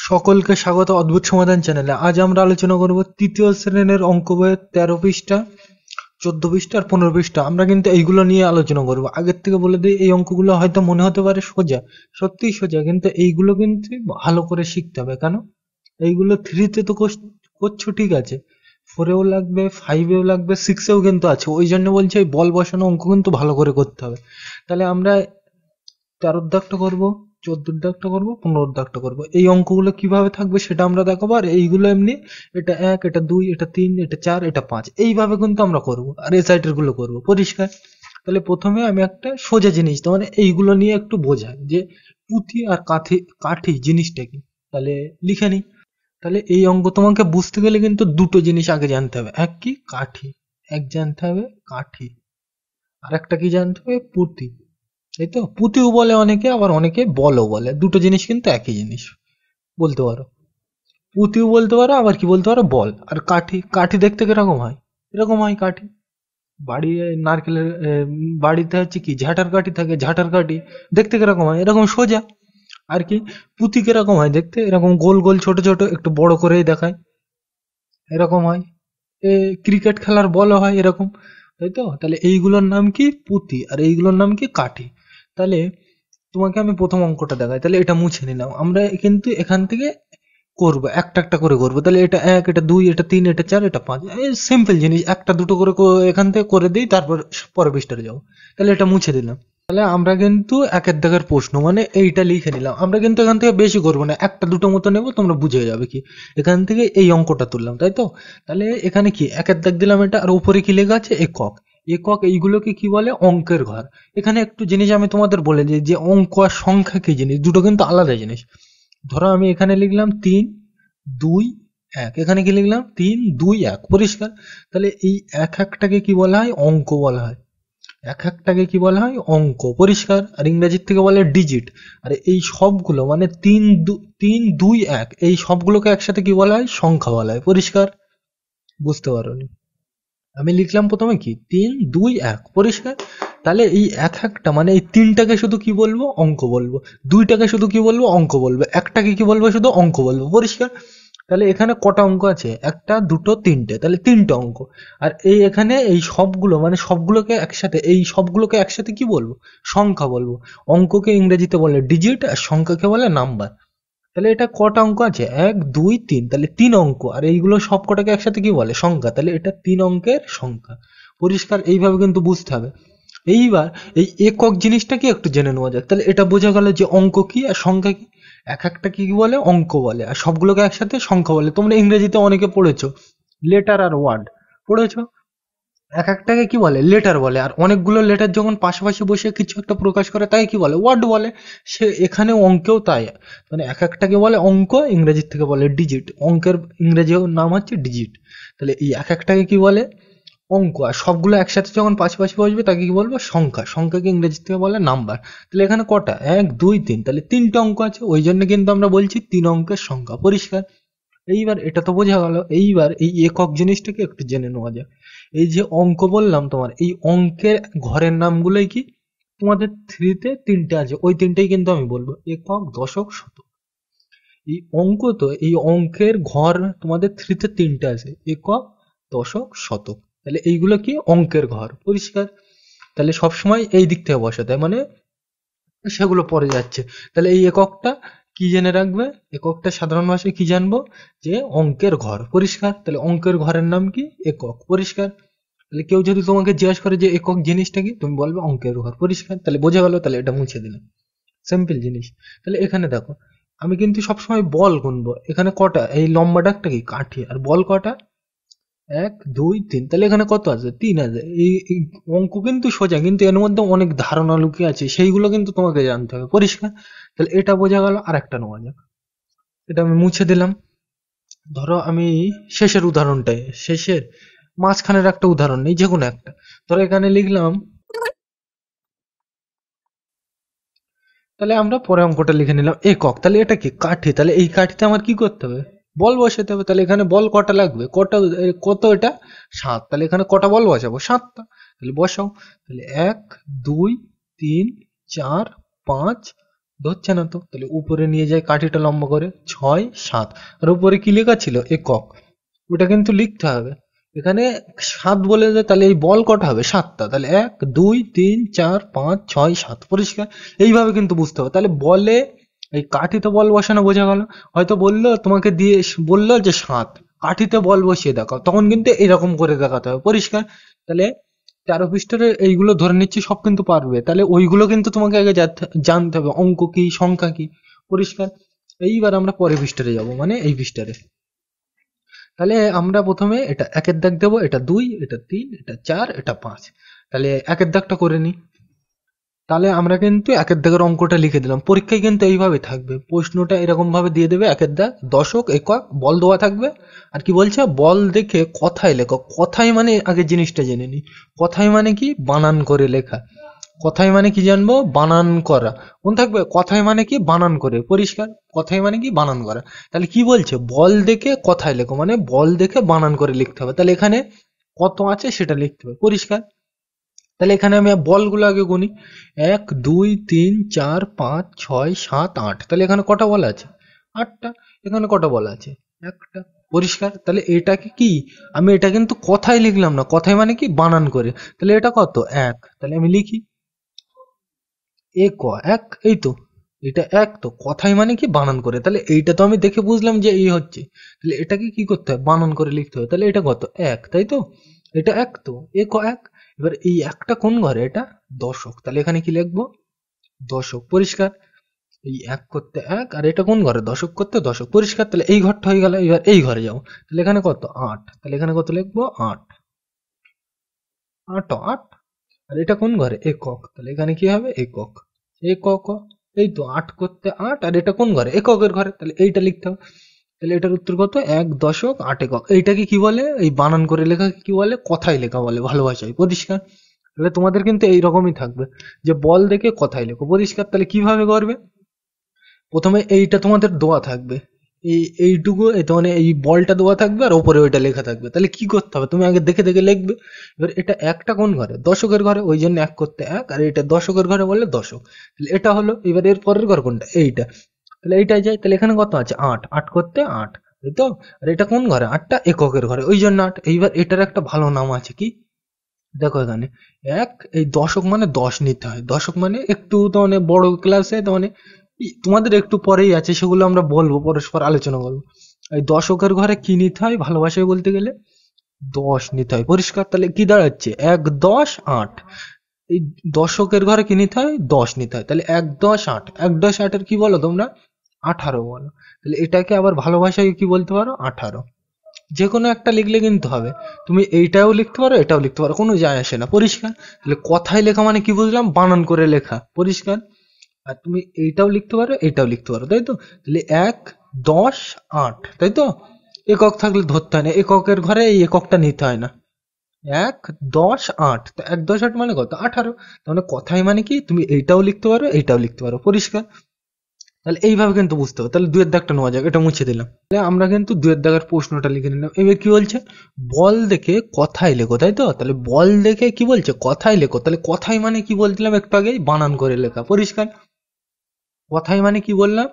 সকলকে স্বাগত অদ্ভুত সমাধান চ্যানেলে। আজ আমরা আলোচনা করব তৃতীয় শ্রেণীর অঙ্ক বইয়ের 13 পৃষ্ঠা, 14 পৃষ্ঠা আর 15 পৃষ্ঠা। আমরা কিন্তু এইগুলো নিয়ে আলোচনা করব। আগের থেকে বলে দিই, এই অঙ্কগুলো হয়তো মনে হতে পারে সোজা, সত্যিই সোজা, কিন্তু এইগুলো কিন্তু ভালো করে শিখতে হবে। কেন? এইগুলো 3-তে তো করছো ঠিক আছে, 4-এও লাগবে, 5-এও লাগবে, 6-এও কিন্তু আছে। ওই জন্য বলছি এই বল বসানো অঙ্ক কিন্তু ভালো করে করতে হবে। তাহলে আমরা 13 দাগটা করবো, 14 দাগটা করবো, 15 দাগটা করবো। এই অঙ্কগুলো কিভাবে থাকবে সেটা আমরা দেখাবো। আর এইগুলো এমনি, এটা 1, এটা 2, এটা 3, এটা 4, এটা 5, এইভাবে কিন্তু আমরা করবো। আর এই সাইডের গুলো করবো। পরিষ্কার? তাহলে প্রথমে আমি একটা সোজা জিনিস, তো মানে এইগুলো নিয়ে একটু বোঝাই যে পুঁথি আর কাঠি জিনিসটা কি। তাহলে লিখে নিই। তাহলে এই অঙ্ক তোমাকে বুঝতে গেলে কিন্তু দুটো জিনিস আগে জানতে হবে। এক কি? কাঠি। এক জানতে হবে কাঠি, আর একটা কি জানতে হবে? পুঁতি। এই তো পুঁতিও বলে অনেকে, আবার অনেকে বলও বলে। দুটো জিনিস কিন্তু একই জিনিস বলতে পারো। পুঁতিও বলতে পারো, আবার কি বলতে পারো? বল। আর কাঠি, কাঠি দেখতে কিরকম হয়? এরকম হয় কাঠি। বাড়ি নারকেলের বাড়িতে হচ্ছে কি ঝাঁটার কাঠি থাকে, ঝাঁটার কাঠি দেখতে কিরকম হয়? এরকম সোজা। আর কি পুঁতি কিরকম হয় দেখতে? এরকম গোল গোল ছোট ছোট, একটু বড় করেই দেখায়, এরকম হয়। ক্রিকেট খেলার বলও হয় এরকম, তাই তো? তাহলে এইগুলোর নাম কি? পুঁতি। আর এইগুলোর নাম কি? কাঠি। তাহলে তোমাকে আমি প্রথম অঙ্কটা দেখাই। তাহলে এটা মুছে নিলাম। আমরা কিন্তু এখান থেকে করবো, একটা একটা করে করবো। তাহলে এটা 1, এটা 2, এটা 3, এটা 4, এটা 5, এই সিম্পল জিনিস। একটা দুটো করে এখান থেকে করে দিই, তারপর পরের পৃষ্ঠায় যাবো। তাহলে এটা মুছে দিলাম। তাহলে আমরা কিন্তু একের দাগের প্রশ্ন মানে এইটা লিখে নিলাম। আমরা কিন্তু এখান থেকে বেশি করবো না, একটা দুটো মতো নেবো, তোমরা বুঝে যাবে কি। এখান থেকে এই অঙ্কটা তুললাম, তাই তো? তাহলে এখানে কি একের দাগ দিলাম এটা, আর উপরে কি লেখা আছে? একক। একক এইগুলোকে কি বলে? অঙ্কের ঘর। এখানে একটু জিনিস আমি তোমাদের বলে দিই, যে অঙ্ক আর সংখ্যা কি জিনিস, দুটো কিন্তু আলাদা জিনিস। ধরো আমি এখানে লিখলাম 3, 2, 1, এখানে কি লিখলাম? 3, 2, 1। পরিষ্কার? তাহলে এই এক একটাকে কি বলা হয়? অঙ্ক বলা হয়। এক একটাকে কি বলা হয়? অঙ্ক। পরিষ্কার? আর ইংরেজির থেকে বলে ডিজিট। আর এই সবগুলো মানে 3, 2, 1, এই সবগুলোকে একসাথে কি বলা হয়? সংখ্যা বলা হয়। পরিষ্কার? বুঝতে পারোনি? আমি লিখলাম প্রথমে কি 3, 2, 1। পরিষ্কার? তাহলে এই এক একটা মানে এই তিনটাকে শুধু কি বলবো? অঙ্ক বলবো। দুইটাকে শুধু কি বলবো? অঙ্ক বলবো। একটাকে কি বলবো? শুধু অঙ্ক বলবো। পরিষ্কার? তাহলে এখানে কটা অঙ্ক আছে? একটা, দুটো, তিনটে। তাহলে তিনটে অঙ্ক। আর এই এখানে এই সবগুলো মানে সবগুলোকে একসাথে, এই সবগুলোকে একসাথে কি বলবো? সংখ্যা বলবো। অঙ্ককে ইংরেজিতে বলে ডিজিট, আর সংখ্যাকে বলে নাম্বার। তাহলে এটা কটা অঙ্ক আছে? 1, 2, 3। তাহলে 3 অঙ্ক। আর এইগুলো সব কটাকে একসাথে কি বলে? সংখ্যা। তাহলে এটা 3 অঙ্কের সংখ্যা। পরিষ্কার? এইভাবে কিন্তু বুঝতে হবে। এইবার এই একক জিনিসটাকে একটু জেনে নেওয়া যাক। তাহলে এটা বোঝা গেল যে অঙ্ক কি আর সংখ্যা কি। এক একটা কি বলে? অঙ্ক বলে। আর সবগুলোকে একসাথে সংখ্যা বলে। তোমরা ইংরেজিতে অনেকে পড়েছো লেটার আর ওয়ার্ড, পড়েছো? এক একটাকে কি বলে? লেটার বলে। আর অনেকগুলো লেটার যখন পাশাপাশি বসে কিছু একটা প্রকাশ করে তাই কি বলে? ওয়ার্ড বলে। সে এখানে অঙ্কেও তাই, মানে এক একটাকে বলে অঙ্ক, ইংরেজির থেকে বলে ডিজিট। অঙ্কের ইংরেজি নাম হচ্ছে ডিজিট। তাহলে এই এক একটাকে কি বলে? অঙ্ক। আর সবগুলো একসাথে যখন পাশাপাশি বসবে তাকে কি বলবো? সংখ্যা। সংখ্যাকে ইংরেজি থেকে বলে নাম্বার। তাহলে এখানে কটা? 1, 2, 3। তাহলে তিনটে অঙ্ক আছে, ওই জন্য কিন্তু আমরা বলছি 3 অঙ্কের সংখ্যা। পরিষ্কার? এইবার এটা তো বোঝা গেল। এইবার এই একক জিনিসটাকে একটু জেনে নেওয়া যাক। এই যে অঙ্ক বললাম তোমার, এই অঙ্কের ঘরের নামগুলোই কি? তোমাদের 3-তে তিনটে আছে, ওই তিনটেই কিন্তু আমি বলবো, একক, দশক, শতক। এই অঙ্ক তো, এই অঙ্কের ঘর তোমাদের 3-তে তিনটে আছে, একক, দশক, শতক। তাহলে এইগুলো কি? অঙ্কের ঘর। পরিষ্কার? তাহলে সবসময় এই দিক থেকে বসাতে হয়, মানে সেগুলো পরে যাচ্ছে। তাহলে এই এককটা কি জেনে রাখবে? এককটা সাধারণ ভাষায় কি জানবো? যে অঙ্কের ঘর। পরিষ্কার? তাহলে অঙ্কের ঘরের নাম কি? একক। পরিষ্কার? তাহলে কেউ যদি তোমাকে জিজ্ঞাসা করে যে একক জিনিসটা কি, তুমি বলবে অঙ্কের ঘর। পরিষ্কার? তাহলে বোঝা গেল। তাহলে এটা মুছে দিলাম। সিম্পল জিনিস। তাহলে এখানে দেখো, আমি কিন্তু সবসময় বল গুনবো। এখানে কটা? এই লম্বা দাগটা কি? কাঠি। আর বল কটা? 1, 2, 3। তাহলে এখানে কত আছে? 3 আছে। এই অঙ্ক কিন্তু সোজা, কিন্তু এর মধ্যে অনেক ধারণা লুকিয়ে আছে, সেইগুলো কিন্তু তোমাকে জানতে হবে। পরিষ্কার? তাহলে এটা বোঝা গেল। আর একটা নেওয়া যাক। এটা আমি মুছে দিলাম। ধরো আমি শেষের উদাহরণটাই, শেষের মাঝখানের একটা উদাহরণ নেই, যে কোনো একটা। ধরো এখানে লিখলাম, তাহলে আমরা পরে অঙ্কটা লিখে নিলাম একক। তাহলে এটা কি? কাঠি। তাহলে এই কাঠিতে আমার কি করতে হবে? বল বসাতে হবে। তাহলে এখানে বল কটা লাগবে? কটা? কত এটা? 7। তাহলে এখানে কটা বল বসাবো? 7টা। তাহলে বসাও। তাহলে 1, 2, 3, 4, 5, ধরছে না তো, তাহলে উপরে নিয়ে যায় কাঠিটা লম্বা করে 6 7, আর উপরে কি লেখা ছিল একক, ওটা কিন্তু লিখতে হবে। এখানে 7 বলে দেয়, তাহলে এই বল কটা হবে 7টা, তাহলে 1 2 3 4 5 6 7, পরিষ্কার। এইভাবে কিন্তু বুঝতে হবে। তাহলে বলে এই কাঠিতে বল বসানো বোঝা গেল। হয়তো বললো তোমাকে দিয়ে বললো যে 7, কাঠিতে বল বসিয়ে দেখাও, তখন কিন্তু এরকম করে দেখাতে হবে, পরিষ্কার। তাহলে 13 পৃষ্ঠার এইগুলো ধরে নিচ্ছি সব কিন্তু পারবে, তাহলে ওইগুলো কিন্তু তোমাকে আগে জানতে হবে, অঙ্ক কি সংখ্যা কি, পরিষ্কার। এইবার আমরা পরের পৃষ্ঠারে যাব, মানে এই পৃষ্ঠারে। তাহলে আমরা প্রথমে এটা একের দাগ দেবো, এটা 2, এটা 3, এটা 4, এটা 5। তাহলে একের দাগটা করে নিই। তাহলে আমরা কিন্তু একের দাগের অঙ্কটা লিখে দিলাম। পরীক্ষায় কিন্তু এইভাবে থাকবে, প্রশ্নটা এরকম ভাবে দিয়ে দেবে, একের দাগ দশক একক বল দেওয়া থাকবে। আর কি বলছে, বল দেখে কথায় লেখো। কথায় মানে আগে জিনিসটা জেনে নি, কথায় মানে কি, বানান করে লেখা। কথায় মানে কি জানবো, বানান করা। মনে থাকবে, কথায় মানে কি, বানান করে, পরিষ্কার। কথায় মানে কি, বানান করা। তাহলে কি বলছে, বল দেখে কথায় লেখো, মানে বল দেখে বানান করে লিখতে হবে। তাহলে এখানে কত আছে সেটা লিখতে হবে, পরিষ্কার। তাহলে এখানে আমি বলগুলো আগে গুনি, 1 2 3 4 5 6 7 8। তাহলে এখানে কটা বল আছে, 8টা। এখানে কটা বল আছে, একটা, পরিষ্কার। তাহলে এটাকে কি, আমি এটা কিন্তু কথায় লিখলাম না, কথায় মানে কি, বানান করে। তাহলে এটা কত, 1। তাহলে আমি লিখি এক, এই তো, এটা এক তো, কথায় মানে কি, বানান করে। তাহলে এইটা তো আমি দেখে বুঝলাম যে এই হচ্ছে, তাহলে এটাকে কি করতে হবে, বানান করে লিখতে হবে। তাহলে এটা কত, 1, তাই তো, এটা এক তো, এক। এবার এই একটা কোন ঘরে, এটা দশক, তাহলে এখানে কি লিখবো, দশক, পরিষ্কার। এই এক করতে এক, আর এটা কোন ঘরে, দশক করতে দশক, পরিষ্কার। তাহলে এই ঘরটা হয়ে গেল। এবার এই ঘরে যাবো, তাহলে এখানে কত, 8। তাহলে এখানে কত লিখবো, 8, 8 8। আর এটা কোন ঘরে, একক, তাহলে এখানে কি হবে, একক, একক। এই তো 8 করতে 8, আর এটা কোন ঘরে, এককের ঘরে, তাহলে এইটা লিখতে হবে। তাহলে এটার উত্তর কত, 1 দশক 8 একক। এইটাকে কি বলে, এই বানান করে লেখাকে কি বলে, কথায় লেখা বলে, ভালোবাসায়, পরিষ্কার। তাহলে তোমাদের কিন্তু এইরকমই থাকবে, যে বল দেখে কথায় লেখো, পরিষ্কার। তাহলে কিভাবে করবে, প্রথমে এইটা তোমাদের দেওয়া থাকবে, এইটুকু মানে এই বলটা দেওয়া থাকবে, আর ওপরে ওইটা লেখা থাকবে। তাহলে কি করতে হবে, তুমি আগে দেখে দেখে লিখবে। এবার এটা একটা কোন ঘরে, দশকের ঘরে, ওই জন্য এক করতে এক, আর এটা দশকের ঘরে বললে দশক। তাহলে এটা হলো। এবার এর পরের ঘর কোনটা, এইটা। তাহলে এইটাই যায়। তাহলে এখানে কত আছে, 8, 8 করতে 8, তাই তো। আর এটা কোন ঘরে, 8টা এককের ঘরে, ওই জন্য 8। এইবার এটার একটা ভালো নাম আছে, কি দেখো এখানে, এক, এই দশক মানে 10 নিতে হয়। দশক মানে একটু তো মানে বড় ক্লাসে তো মানে তোমাদের একটু পরেই আছে, সেগুলো আমরা বলবো, পরস্পর আলোচনা করবো। এই দশকের ঘরে কি নিতে হয়, ভালোবাসায় বলতে গেলে 10 নিতে হয়, পরিষ্কার। তাহলে কি দাঁড়াচ্ছে, 1 10 8। এই দশকের ঘরে কি নিতে হয়, 10 নিতে হয়। তাহলে 1 10 8, 1 10 8 এর কি বলো তোমরা, 18 বলো। তাহলে এটাকে আবার ভালোবাসায় কি বলতে পারো, 18। যে কোনো একটা লিখলে কিন্তু হবে, তুমি এইটাও লিখতে পারো, এটাও লিখতে পারো, কোনো যায় আসে না, পরিষ্কার। তাহলে কথায় লেখা মানে কি বুঝলাম, বানান করে লেখা, পরিষ্কার। আর তুমি এইটাও লিখতে পারো, এটাও লিখতে পারো, তাই তো। তাহলে 1 10 8, তাই তো। একক থাকলে ধরতে হয় না, এককের ঘরে এই এককটা নিতে হয় না। 1 10 8, তো 1 10 8 মানে কত, 18। তাহলে কথায় মানে কি, তুমি এইটাও লিখতে পারো, এইটাও লিখতে পারো, পরিষ্কার। তাহলে এইভাবে কিন্তু বুঝতে হবে। তাহলে দুয়ের দাগটা নেওয়া যাক, এটা মুছে দিলাম। তাহলে আমরা কিন্তু দুয়ের দাগের প্রশ্নটা লিখে নিলাম। এবার কি বলছে, বল দেখে কথায় লেখো, তাই তো। তাহলে বল দেখে কি বলছে, কথায় লেখো। তাহলে কথায় মানে কি বলছিলাম একটু আগেই, বানান করে লেখা, পরিষ্কার। কথায় মানে কি বললাম,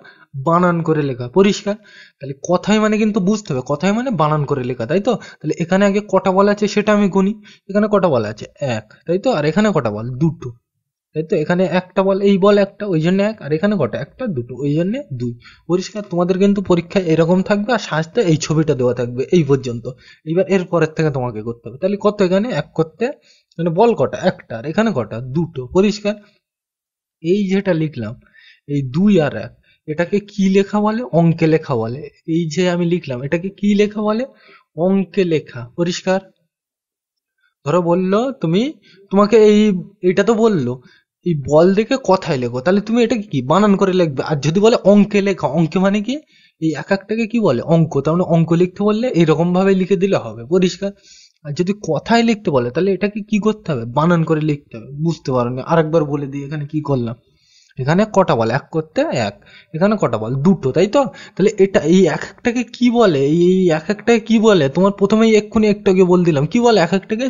বানান করে লেখা, পরিষ্কার। তাহলে কথায় মানে কিন্তু বুঝতে হবে, কথায় মানে বানান করে লেখা, তাই তো। তাহলে এখানে আগে কটা বল আছে সেটা আমি গুনি। এখানে কটা বল আছে, এক, তাই তো। আর এখানে কটা বল, দুটো, তাই তো। এখানে একটা বল, এই বল একটা, ওই জন্য এক। আর এখানে কটা, একটা দুটো, ওই জন্য দুই, পরিষ্কার। তোমাদের কিন্তু পরীক্ষায় এরকম থাকবে, আর সাজতে এই ছবিটা দেওয়া থাকবে এই পর্যন্ত। এবার এর পরের থেকে তোমাকে করতে হবে। তাহলে কত, এখানে এক করতে, মানে বল কটা, একটা, আর এখানে কটা, দুটো, পরিষ্কার। এই যেটা লিখলাম, এই 2 আর 1, এটাকে কি লেখা বলে, অঙ্কে লেখা বলে। এই যে আমি লিখলাম, এটাকে কি লেখা বলে, অঙ্কে লেখা, পরিষ্কার। ধরো বললো তুমি, তোমাকে এইটা তো বললো, এই বল দেখে কথায় লেখো, তাহলে তুমি এটা কি বানান করে লিখবে। আর যদি বলে অঙ্কে লেখা, অঙ্কে মানে কি, এই এক একটাকে কি বলে, অঙ্ক। তার মানে অঙ্ক লিখতে বললে এরকম ভাবে লিখে দিলে হবে, পরিষ্কার। আর যদি কথায় লিখতে বলে, তাহলে এটাকে কি করতে হবে, বানান করে লিখতে হবে। বুঝতে পারো না, আরেকবার বলে দিই এখানে কি করলাম। এখানে কটা বল, এক করতে এক। এখানে কটা বল, দুটো, তাই তো। তাহলে এটা এই এক একটাকে কি বলে, এই এক একটাকে কি বলে, তোমার প্রথমেই এক্ষুনি একটু আগে বল দিলাম, কি বলে, এক একটাকে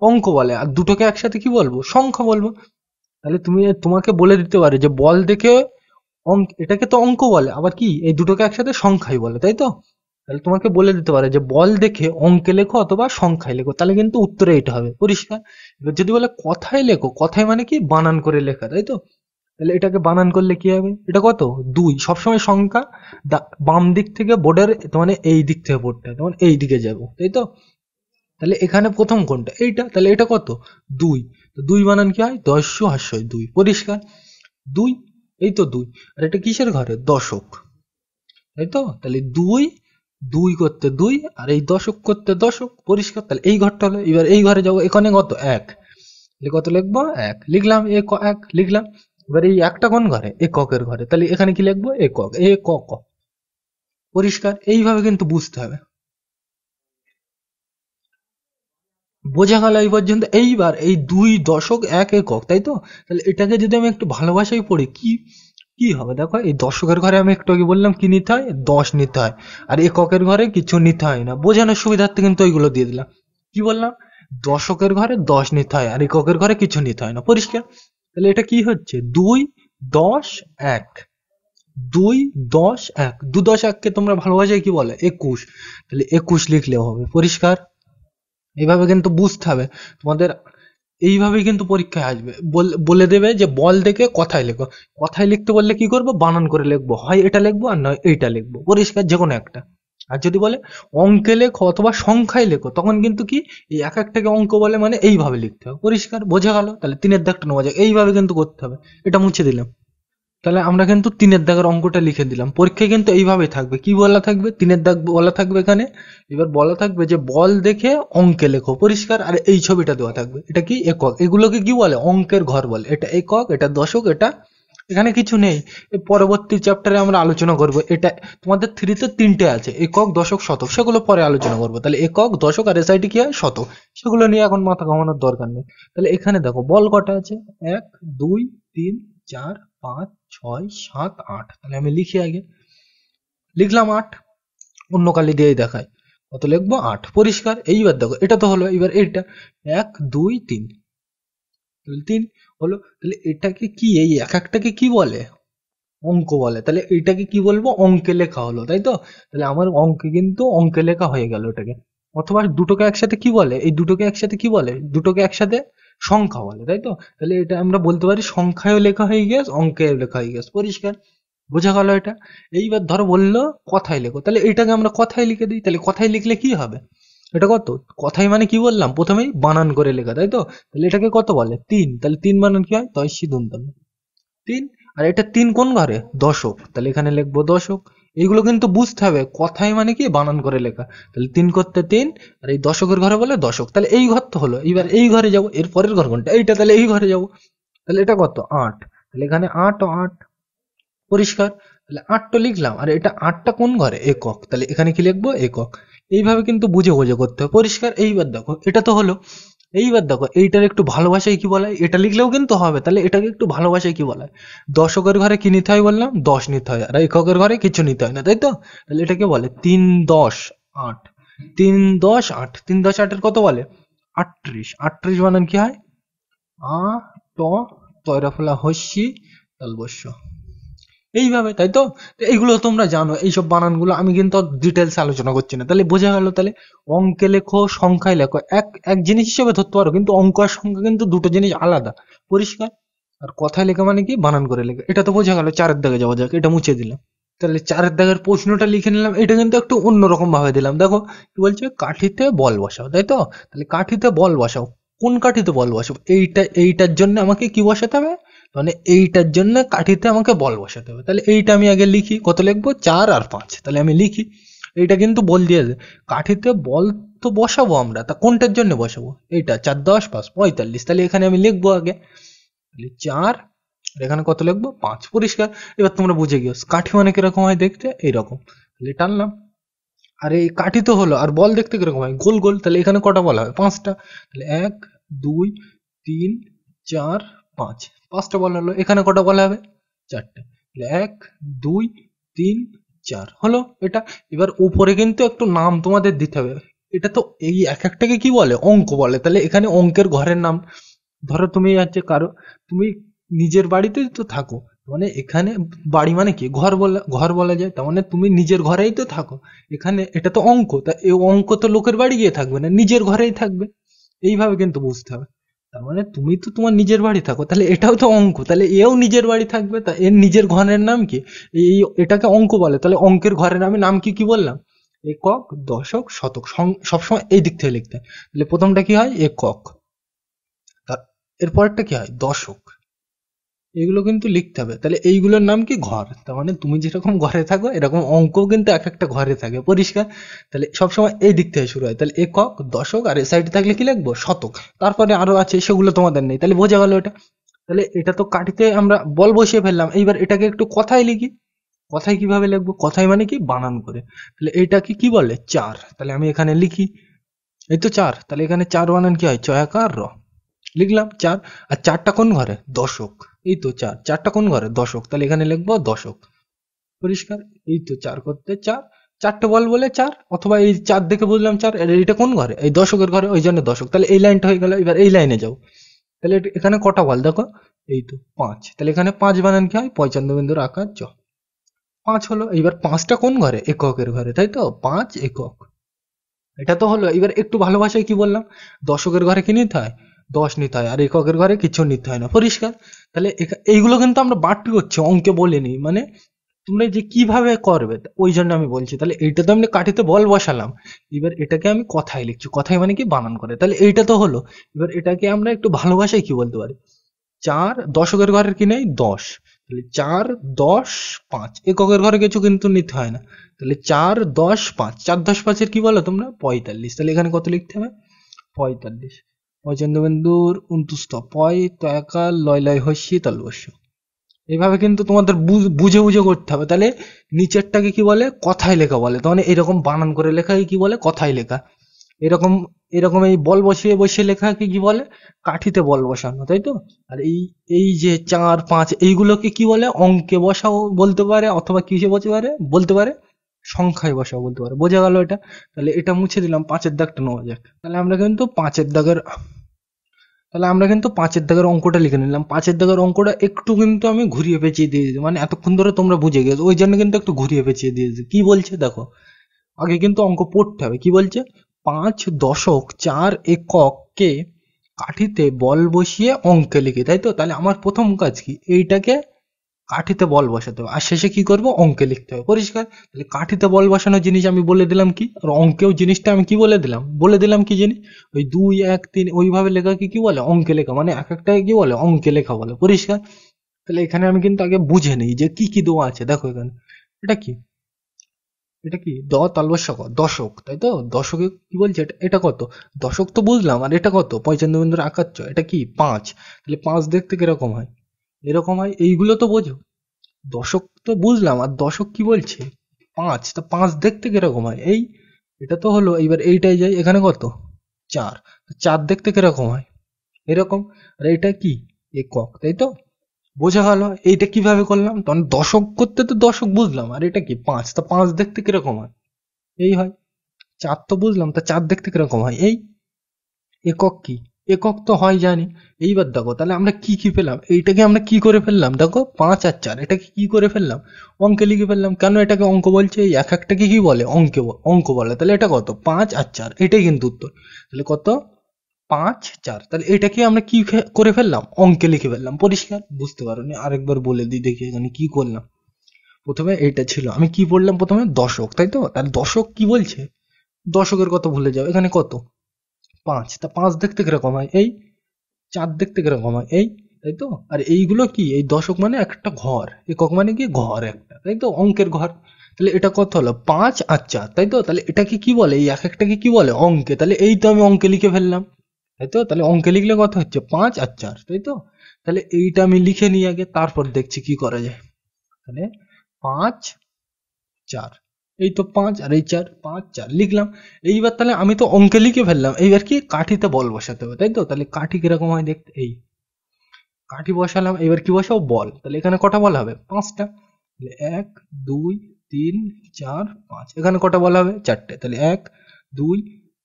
অঙ্ক বলে। আর দুটোকে একসাথে কি বলবো, সংখ্যা বলবো। তাহলে তুমি, তোমাকে বলে দিতে পারে যে বল দেখে এটাকে তো অঙ্ক বলে, আবার কি এই দুটোকে একসাথে সংখ্যাই বলে, তাই তো? তাহলে তোমাকে বলে দিতে পারে যে বল দেখে অঙ্কে লেখো অথবা সংখ্যায় লেখো, তাহলে কিন্তু উত্তরে এটা হবে, পরিষ্কার। এবার যদি বলে কথায় লেখো, কথায় মানে কি বানান করে লেখা, তাই তো? তাহলে এটাকে বানান করলে কি হবে? এটা কত? 2। সবসময় সংখ্যা বাম দিক থেকে বোর্ডের, মানে এই দিক থেকে বোর্ডটা তখন এই দিকে যাবো, তাই তো? তাহলে এখানে প্রথম কোনটা? এইটা। তাহলে এটা কত? 2। তো 2 বানান কি হয়? দস্যু হাস্যই 2, পরিষ্কার। 2, এই তো 2। আর এটা কিসের ঘরে? দশক, তাই তো? তাহলে 2, 2 করতে 2, আর এই দশক করতে দশক, পরিষ্কার। তাহলে এই ঘরটা হলো। এবার এই ঘরে যাবো, এখানে কত? 1। তাহলে কত লিখবো? 1 লিখলাম, 1 লিখলাম। এবার এই একটা কোন ঘরে? এককের ঘরে। তাহলে এখানে কি লিখবো? একক, একক, পরিষ্কার। এইভাবে কিন্তু বুঝতে হবে। বোঝা গেল এই পর্যন্ত? এইবার এই 2 দশক 1 একক, তাই তো? তাহলে এটাকে যদি আমি একটু ভালোবাসায় পড়ি, কি কি হবে দেখো? এই দশকের ঘরে আমি একটু আগে বললাম কি নিতে হয়? 10 নিতে হয়। আর এককের ঘরে কিছু নিতে হয় না, বোঝানোর সুবিধার্থে কিন্তু ওইগুলো দিয়ে দিলাম। কি বললাম? দশকের ঘরে 10 নিতে হয়, আর এককের ঘরে কিছু নিতে হয় না, পরিষ্কার। তাহলে এটা কি হচ্ছে? 2 10 1। 2 10 1, 2 10 1 কে তোমরা ভালোবাসায় কি বলে? 21। তাহলে 21 লিখলেও হবে, পরিষ্কার। এইভাবে কিন্তু বুঝতে হবে তোমাদের। এইভাবেই কিন্তু পরীক্ষায় আসবে, বলে দেবে যে বল দেখে কথায় লেখো। কথায় লিখতে বললে কি করবো? বানান করে লিখবো, হয় এটা লিখবো আর নয় এইটা লিখবো, পরিষ্কার, যে কোনো একটা। আর যদি বলে অঙ্কে লেখো অথবা সংখ্যায় লেখো, তখন কিন্তু কি এই এক একটাকে অঙ্ক বলে, মানে এইভাবে লিখতে হবে, পরিষ্কার। বোঝা গেল? তাহলে 3-এর দাগটা নেওয়া যাক, এইভাবে কিন্তু করতে হবে। এটা মুছে দিলাম। তাহলে আমরা কিন্তু 3-এর দাগের অঙ্কটা লিখে দিলাম। পরীক্ষায় কিন্তু এইভাবেই থাকবে। কি বলা থাকবে? 3-এর দাগ বলা থাকবে এখানে। এবার বলা থাকবে যে বল দেখে অঙ্কে লেখো, পরিষ্কার। আর এই ছবিটা দেওয়া থাকবে, এটা কি? একক। এগুলোকে কি বলে? অঙ্কের ঘর বলে। এটা একক, এটা দশক, এটা এখানে কিছু নেই। এর পরবর্তী চ্যাপ্টারে আমরা আলোচনা করব। এটা তোমাদের 3-তে 3টে আছে, একক, দশক, শতক, সেগুলো পরে আলোচনা করবো। তাহলে একক, দশক, আর এসআইটি কি হয়? শতক। সেগুলো নিয়ে এখন মাথা ঘামানোর দরকার নেই। তাহলে এখানে দেখো বল কটা আছে? 1 2 3 4 5 6 7 8। তাহলে আমি লিখি আগে। লিখলাম 8, অন্য কালি দিয়ে দেখাই। কত লিখবো? 8, পরিষ্কার। এইবার দেখো এটা তো হলো। এবার এটা 1 2 3, তাহলে 3 হলো। তাহলে এটাকে কি, এই এক একটাকে কি বলে? অঙ্ক বলে। তাহলে এটাকে কি বলবো? অঙ্কে লেখা হলো, তাই তো? তাহলে আমার অঙ্কে কিন্তু অঙ্কে লেখা হয়ে গেল এটাকে। অথবা দুটোকে একসাথে কি বলে? এই দুটোকে একসাথে কি বলে? দুটোকে একসাথে সংখ্যা বলে, তাই তো? তাহলে এটা আমরা বলতে পারি সংখ্যায়ও লেখা হয়ে গেছে, অঙ্কেও লেখা হয়ে গেছে, পরিষ্কার। বোঝা গেল এটা? এইবার ধরো বললো কথায় লেখো, তাহলে এটাকে আমরা কথায় লিখে দিই। তাহলে কথায় লিখলে কি হবে? এটা কত? কথায় মানে কি বললাম? প্রথমেই বানান করে লেখা, তাই তো? তাহলে এটাকে কত বলে? 3। তাহলে 3 বানান কি হয়? তয়সি দন্তন্য 3। আর এটা 3 কোন ঘরে? দশক। তাহলে এখানে লিখবো দশক। এইগুলো কিন্তু বুঝতে হবে, কথায় মানে কি বানান করে লেখা। তাহলে 3 করতে 3, আর এই দশকের ঘরে বলে দশক। তাহলে এই ঘর তো হলো। এবার এই ঘরে যাবো, এর পরের ঘর কোনটা? এইটা। তাহলে এই ঘরে যাবো। তাহলে এটা কত? 8। তাহলে এখানে 8 ও 8, পরিষ্কার। তাহলে 8টা লিখলাম। আর এটা 8টা কোন ঘরে? একক। তাহলে এখানে কি লিখবো? একক। এইভাবে কিন্তু বুঝে বুঝে করতে হবে, পরিষ্কার। এইবার দেখো এটা তো হলো। এইবার দেখো এইটার একটু ভালোবাসায় কি বলা হয়? এটা লিখলেও কিন্তু হবে। তাহলে এটাকে একটু ভালোবাসায় কি বলা হয়? দশকের ঘরে কি নিতে হয় বললাম? 10 নিতে হয়। আর এককের ঘরে কিছু নিতে হয় না, তাই তো? তাহলে এটাকে বলে 3 10 8। 3 10 8, 3 10 8 এর কত বলে? 38। 38 বানান কি হয়? আ ট, তয়রা ফলা হস্যি তালবস্য। এইভাবে, তাই তো? তো এইগুলো তোমরা জানো, এইসব বানানগুলো আমি কিন্তু ডিটেলস আলোচনা করছি না। তাহলে বোঝা গেল? তাহলে অঙ্কে লেখো, সংখ্যায় লেখো, এক এক জিনিস হিসেবে ধরতে পারো, কিন্তু অঙ্ক আর সংখ্যা কিন্তু দুটো জিনিস আলাদা, পরিষ্কার। আর কথায় লেখা মানে কি? বানান করে লেখা। এটা তো বোঝা গেল। 4-এর দাগে যাওয়া যাক, এটা মুছে দিলাম। তাহলে 4-এর দাগের প্রশ্নটা লিখে নিলাম। এটা কিন্তু একটু অন্যরকম ভাবে দিলাম, দেখো কি বলছে? কাঠিতে বল বসাও, তাই তো? তাহলে কাঠিতে বল বসাও, কোন কাঠিতে বল বসাবো? এইটার জন্য আমাকে কি বসাতে হবে? মানে এইটার জন্য কাঠিতে আমাকে বল বসাতে হবে। তাহলে এইটা আমি আগে লিখি। কত লিখবো? 4 আর 5। তাহলে আমি লিখি। এইটা কিন্তু বল দিয়েছে। কাঠিতে বল তো বসাবো আমরা, তা কোনটার জন্য বসাবো? এইটা 4 10 5 45। তাহলে এখানে আমি লিখবো আগে। তাহলে 4, আর এখানে কত লিখবো? 5, পরিষ্কার। এবার তোমরা বুঝে গিয়েছো কাঠি মানে কিরকম হয় দেখতে? এইরকম। তাহলে টানলাম। আর এই কাঠি তো হলো, আর বল দেখতে কিরকম হয়? গোল গোল। তাহলে এখানে কটা বলা হয়? 5টা। তাহলে 1 2 3 4 5, 5টা বল হলো। এখানে কটা বলা হবে? 4টে। তাহলে 1 2 3 4 হলো এটা। এবার উপরে কিন্তু একটু নাম তোমাদের দিতে হবে। এটা তো এই এক একটাকে কি বলে? অঙ্ক বলে। তাহলে এখানে অঙ্কের ঘরের নাম। ধরো তুমি আছে কারো, তুমি নিজের বাড়িতেই তো থাকো, মানে এখানে বাড়ি মানে কি ঘর বলা যায়, তার মানে তুমি নিজের ঘরেই তো থাকো। এখানে এটা তো অঙ্ক, তা এই অঙ্ক তো লোকের বাড়ি গিয়ে থাকবে না, নিজের ঘরেই থাকবে। এইভাবে কিন্তু বুঝতে হবে। তার মানে তুমি তো তোমার নিজের বাড়ি থাকো, তাহলে এটাও তো অঙ্ক, তাহলে এও নিজের বাড়ি থাকবে। তা এর নিজের ঘরের নাম কি? এই এটাকে অঙ্ক বলে, তাহলে অঙ্কের ঘরের আমি নাম কি কি বললাম? একক, দশক, শতক। সবসময় এই দিক থেকে লিখতে হয়। তাহলে প্রথমটা কি হয়? একক। তার এরপরটা কি হয়? দশক। এগুলো কিন্তু লিখতে হবে। তাহলে এইগুলোর নাম কি? ঘর। তার মানে তুমি যেরকম ঘরে থাকো এরকম অঙ্কও কিন্তু এক একটা ঘরে থাকে, পরিষ্কার? তাহলে সবসময় এই দিক থেকে শুরু হয়। তাহলে একক, দশক, আর এই সাইডে থাকলে কি লিখবো? শতক। তারপরে আরো আছে, সেগুলো তোমাদের নেই। তাহলে বোঝা গেল এটা। তাহলে এটা তো কাটিতে আমরা বল বসিয়ে ফেললাম। এইবার এটাকে একটু কথায় লিখি। কথায় কিভাবে লিখবো? কথায় মানে কি? বানান করে। তাহলে এটাকে কি বলে? চার। তাহলে আমি এখানে লিখি, এই তো চার। তাহলে এখানে চার বানান কি হয়? চয়াকার র। লিখলাম চার। আর চারটা কোন ঘরে? দশক। এই তো চার, চারটা কোন ঘরে? দশক। তাহলে এখানে লিখবো দশক। পরিষ্কার? এই তো চার করতে চার, চারটে বল বলে চার, অথবা এই চার দেখে বুঝলাম চার। এটা কোন ঘরে? এই দশকের ঘরে, ওই জন্য দশক। তাহলে এই লাইনটা হয়ে গেল। এবার এই লাইনে যাও। তাহলে এখানে কটা বল দেখো? এই তো পাঁচ। তাহলে এখানে পাঁচ বানান কি হয়? পয়চন্দ্র বিন্দুর আকার চ। পাঁচ হলো। এবার পাঁচটা কোন ঘরে? এককের ঘরে, তাই তো? পাঁচ একক। এটা তো হলো। এবার একটু ভালোবাসায় কি বললাম? দশকের ঘরে কি নিতে হয়? দশ নিতে হয়, আর এককের ঘরে কিছু নিতে হয় না। পরিষ্কার? তাহলে এইগুলো কিন্তু আমরা বাড়তি করছি, অঙ্কে বলিনি। মানে তোমরা যে কিভাবে করবে ওই জন্য আমি বলছি। তাহলে এইটা তো আমি কাঠিতে বল বসালাম। এবার এটাকে আমি কথায় লিখছি। কথায় মানে কি? বানান করে। তাহলে এইটা তো হলো। এবার এটাকে আমরা একটু ভালোবাসায় কি বলতে পারি? চার দশকের ঘরের কি নেই? দশ। তাহলে চার দশ পাঁচ। এককের ঘরে কিছু কিন্তু নিতে হয় না। তাহলে চার দশ পাঁচ। চার দশ পাঁচের কি বলো তোমরা? 45। তাহলে এখানে কত লিখতে হবে? 45। পয়চন্দ্রবিন্দুর উনতুষ্ট। পয় তো একাল লয় লয় হস্যি তালবস্য। এইভাবে কিন্তু তোমাদের বুঝে বুঝে করতে হবে। তাহলে নিচেরটাকে কি বলে? কথায় লেখা বলে। তার মানে এরকম বানান করে লেখাকে কি বলে? কথায় লেখা। এরকম এরকম এই বল বসিয়ে বসিয়ে লেখাকে কি বলে? কাঠিতে বল বসানো, তাই তো? আর এই এই যে চার পাঁচ এইগুলোকে কি বলে? অঙ্কে বসাও বলতে পারে, অথবা কিসে বলতে পারে সংখ্যায় বসাও বলতে পারে। বোঝা গেল এটা? তাহলে এটা মুছে দিলাম, পাঁচের দাগটা নেওয়া যাক। তাহলে আমরা কিন্তু পাঁচের দাগের অঙ্কটা লিখে নিলাম। পাঁচের দাগের অঙ্কটা একটু কিন্তু আমি ঘুরিয়ে পেঁচিয়ে দিয়েছি, মানে এতক্ষণ ধরে তোমরা বুঝে গেছো ওই জন্য কিন্তু একটু ঘুরিয়ে পেঁচিয়ে দিয়েছি। কি বলছে দেখো? আগে কিন্তু অঙ্ক পড়তে হবে। কি বলছে? পাঁচ দশক চার এককে কাঠিতে বল বসিয়ে অঙ্কে লিখি, তাই তো? তাহলে আমার প্রথম কাজ কি? এইটাকে কাঠিতে বল বসাতে হবে, আর শেষে কি করব? অঙ্কে লিখতে হবে। পরিষ্কার? তাহলে কাঠিতে বল বসানোর জিনিস আমি বলে দিলাম কি, আর অঙ্কেও জিনিসটা আমি কি বলে দিলাম কি জিনিস? ওই দুই এক তিন ওইভাবে লেখাকে কি বলে? অঙ্কে লেখা। মানে এক একটাকে কি বলে? অঙ্কে লেখা বলে। পরিষ্কার? তাহলে এখানে আমি কিন্তু আগে বুঝে নিই যে কি কি দেওয়া আছে। দেখো এখানে এটা কি? এটা কি? তালবস্য দশক, তাই তো? দশকে কি বলছে? এটা কত? দশক তো বুঝলাম। আর এটা কত? পয়চন্দ্র বিন্দুর আকার চ। এটা কি? পাঁচ। তাহলে পাঁচ দেখতে কিরকম হয়? এরকম হয়। এইগুলো তো বোঝো। দশক তো বুঝলাম, আর দশক কি বলছে? পাঁচ। তা পাঁচ দেখতে কিরকম হয়? এই এটা তো হলো। এইবার এইটাই যাই। এখানে কত? চার। চার দেখতে কিরকম হয়? এরকম। আর এটা কি? একক, তাই তো? বোঝা গেল? এইটা কিভাবে করলাম? তখন দশক করতে তো দশক বুঝলাম, আর এটা কি? পাঁচ। তা পাঁচ দেখতে কিরকম হয়? এই হয়। চার তো বুঝলাম, তা চার দেখতে কিরকম হয়? এই। একক কি? একক তো হয় জানি। এইবার দেখো, তাহলে আমরা কি কি পেলাম? এইটাকে আমরা কি করে ফেললাম? দেখো, পাঁচ আর চার এটাকে কি করে ফেললাম? অঙ্কে লিখে ফেললাম। কেন এটাকে অঙ্ক বলছে? এই এক একটাকে কি বলে? অঙ্ক বলে। তাহলে এটা কত? পাঁচ আর চার। এটাই কিন্তু উত্তর। তাহলে কত? পাঁচ চার। তাহলে এটাকে আমরা কি করে ফেললাম? অঙ্কে লিখে ফেললাম। পরিষ্কার? বুঝতে পারোনি? আরেকবার বলে দিই, দেখি এখানে কি করলাম। প্রথমে এইটা ছিল, আমি কি পড়লাম প্রথমে? দশক, তাই তো? তাহলে দশক কি বলছে? দশকের কথা ভুলে যাও। এখানে কত? পাঁচ। তা পাঁচ দেখতে কিরকম হয়? এই। চার দেখতে কিরকম হয়? এই। তাই তো? আর এইগুলো কি? এই দশক মানে একটা ঘর, একক মানে কি? ঘর একটা, তাই তো? অঙ্কের ঘর। তাহলে এটা কত হলো? পাঁচ আর চার, তাই তো? তাহলে এটাকে কি বলে? এই এক একটাকে কি বলে? অঙ্কে। তাহলে এই তো আমি অঙ্কে লিখে ফেললাম, তাই তো? তাহলে অঙ্কে লিখলে কত হচ্ছে? পাঁচ আর চার, তাই তো? তাহলে এইটা আমি লিখে নিই আগে, তারপর দেখছি কি করা যায়। তাহলে পাঁচ চার। এই তো পাঁচ আর এই চার, পাঁচ চার লিখলাম। এইবার তাহলে আমি তো অঙ্কে লিখে ফেললাম। এইবার কি? কাঠিতে বল বসাতে হবে, তাই তো? তাহলে কাঠি কিরকম হয় দেখতে? এই কাঠি বসালাম। এবার কি বসাও? বল। তাহলে এখানে কটা বল হবে? পাঁচটা। তাহলে এক দুই তিন চার পাঁচ। এখানে কটা বল হবে? চারটে। তাহলে এক দুই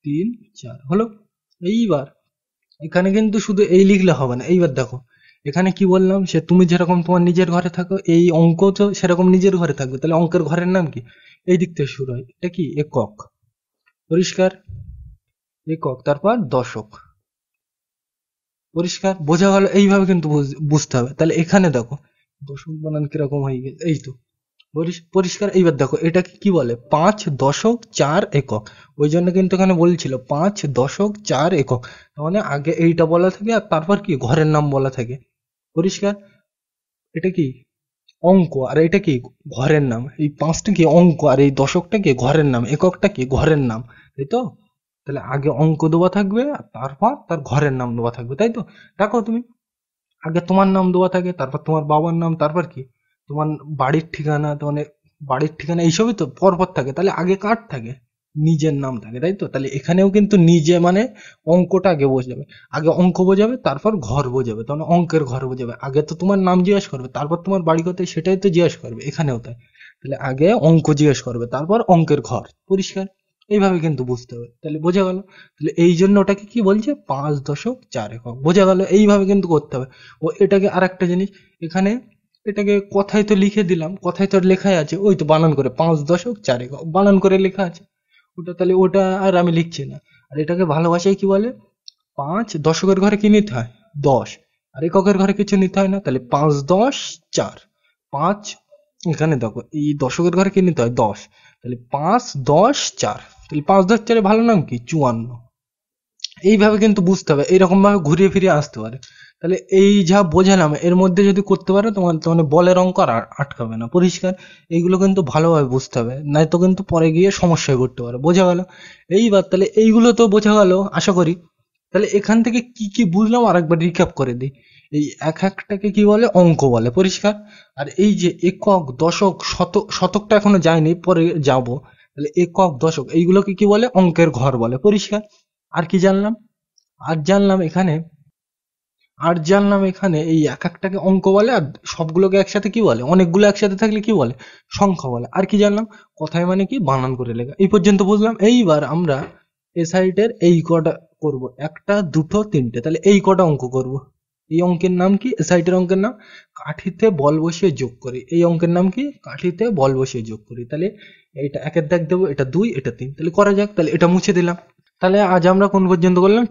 তিন চার হলো। এইবার এখানে কিন্তু শুধু এই লিখলে হবে না। এইবার দেখো, এখানে কি বললাম, সে তুমি যেরকম তোমার নিজের ঘরে থাকো, এই অঙ্ক তো সেরকম নিজের ঘরে থাকবে। তাহলে অঙ্কের ঘরের নাম কি? এই দিক থেকে শুরু হয়, এটা কি একক। পরিষ্কার? একক, তারপর দশক। পরিষ্কার? বোঝা গেল? এইভাবে কিন্তু বুঝতে হবে। তাহলে এখানে দেখো দশক বানান কিরকম হয়ে গেছে, এই তো। পরিষ্কার? এইবার দেখো এটাকে কি বলে, 5 দশক 4 একক। ওই জন্য কিন্তু এখানে বলছিল 5 দশক 4 একক। তার মানে আগে এইটা বলা থাকে আর তারপর কি ঘরের নাম বলা থাকে। পরিষ্কার? এটা কি অঙ্ক আর এটা কি ঘরের নাম। এই 5টা কি অঙ্ক আর এই দশকটা কি ঘরের নাম, এককটা কি ঘরের নাম, তাই তো? তাহলে আগে অঙ্ক দেওয়া থাকবে আর তারপর তার ঘরের নাম দেওয়া থাকবে, তাই তো? দেখো তুমি, আগে তোমার নাম দেওয়া থাকে, তারপর তোমার বাবার নাম, তারপর কি তোমার বাড়ির ঠিকানা, তো মানে বাড়ির ঠিকানা এইসবই তো পরপর থাকে। তাহলে আগে কার থাকে? নিজের নাম থাকে, তাই তো? তাহলে এখানেও কিন্তু নিজে মানে অঙ্কটা আগে বোঝাবে। আগে অঙ্ক বোঝাবে, তারপর ঘর বোঝাবে, তাহলে অঙ্কের ঘর বোঝাবে। আগে তো তোমার নাম জিজ্ঞেস করবে, তারপর তোমার বাড়ি কোথায় সেটাই তো জিজ্ঞেস করবে, এখানেও তাই। তাহলে আগে অঙ্ক জিজ্ঞেস করবে, তারপর অঙ্কের ঘর। পরিষ্কার? এইভাবে কিন্তু বুঝতে হবে। তাহলে বোঝা গেল? তাহলে এই জন্য ওটাকে কি বলছে, 5 দশক 4 একক। বোঝা গেল? এইভাবে কিন্তু করতে হবে। ও এটাকে আর একটা জিনিস, এখানে এটাকে কথায় তো লিখে দিলাম, কথায় তো লেখাই আছে, ওই তো বানান করে 5 দশক 4 একক বানান করে লেখা আছে। ওটা তাহলে ওটা আর আমি লিখছি না। আর এটাকে ভালোবাসায় কি বলে, 5 দশকের ঘরে কি নিতে হয়, 10। আর এককের ঘরে কিছু নিতে হয় না, তাহলে 5 10 4। 5, এখানে দেখো এই দশকের ঘরে কি নিতে হয়, 10। তাহলে 5 10 4, তাহলে 5 10 4 ভালো নাম কি 54। এইভাবে কিন্তু বুঝতে হবে, এইরকম ভাবে ঘুরিয়ে ফিরিয়ে আসতে পারে। তাহলে এই যা বোঝালাম এর মধ্যে যদি করতে পারো, তোমার মানে বলের অঙ্ক আর আটকাবে না। পরিষ্কার? এইগুলো কিন্তু ভালোভাবে বুঝতে হবে, নাই তো কিন্তু পরে গিয়ে সমস্যায় পড়তে পারে। বোঝা গেল? এইবার তাহলে এইগুলো তো বোঝা গেল আশা করি। তাহলে এখান থেকে কি কি বুঝলাম আরেকবার রিক্যাপ করে দিই। এই এক একটাকে কি বলে, অঙ্ক বলে। পরিষ্কার? আর এই যে একক দশক শতকটা এখনো যায়নি, পরে যাব। তাহলে একক দশক এইগুলোকে কি বলে, অঙ্কের ঘর বলে। পরিষ্কার? আর কি জানলাম? আর জানলাম এখানে এই এক একটাকে অঙ্ক বলে, আর সবগুলোকে একসাথে কি বলে, অনেকগুলো একসাথে থাকলে কি বলে, সংখ্যা বলে। আর কি জানলাম, কথায় মানে কি বানান করে লেখা। এই পর্যন্ত বুঝলাম। এইবার আমরা এ সাইডের এই কটা করব, একটা দুটো তিনটে, তাহলে এই কটা অঙ্ক করব। এই অঙ্কের নাম কি, এ সাইডের অঙ্কের নাম কাঠিতে বল বসিয়ে যোগ করি। এই অঙ্কের নাম কি, কাঠিতে বল বসিয়ে যোগ করি। তাহলে এটা একের দাগ দেবো, এটা 2 এটা 3, তাহলে করা যাক। তাহলে এটা মুছে দিলাম। তাহলে আজ আমরা কোন পর্যন্ত করলাম,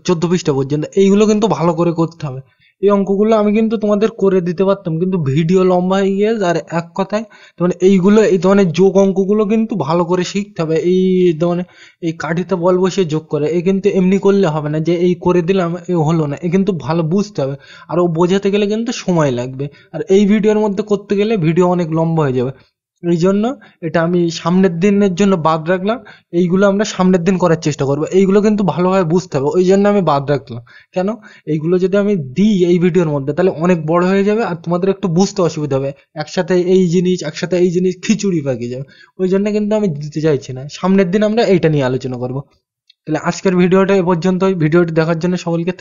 14 পৃষ্ঠা পর্যন্ত। এইগুলো কিন্তু ভালো করে করতে হবে। এই অঙ্কগুলো আমি কিন্তু তোমাদের করে দিতে পারতাম, কিন্তু ভিডিও লম্বা হয়ে গিয়েছে। আর এক কথায় তোমার এইগুলো, এই ধরনের যোগ অঙ্কগুলো কিন্তু ভালো করে শিখতে হবে। এই ধরনের এই কাঠিতে বল বসিয়ে যোগ করে, এই কিন্তু এমনি করলে হবে না যে এই করে দিলাম এ হলো না, এ কিন্তু ভালো বুঝতে হবে। আর ও বোঝাতে গেলে কিন্তু সময় লাগবে। আর এই ভিডিওর মধ্যে করতে গেলে ভিডিও অনেক লম্বা হয়ে যাবে। এই জন্য এটা আমি সামনের দিনের জন্য বাদ রাখলাম। এইগুলো আমরা সামনের দিন করার চেষ্টা করবো। এইগুলো কিন্তু ভালোভাবে বুঝতে হবে, ওই জন্য আমি বাদ রাখলাম। কেন, এইগুলো যদি আমি দিই এই ভিডিওর মধ্যে, তাহলে অনেক বড় হয়ে যাবে আর তোমাদের একটু বুঝতে অসুবিধা হবে। একসাথে এই জিনিস, একসাথে এই জিনিস খিচুড়ি পাকিয়ে যাবে। ওই জন্য কিন্তু আমি দিতে চাইছি না। সামনের দিন আমরা এইটা নিয়ে আলোচনা করবো। তাহলে আজকের ভিডিওটা এ পর্যন্তই। ভিডিওটি দেখার জন্য সকলকে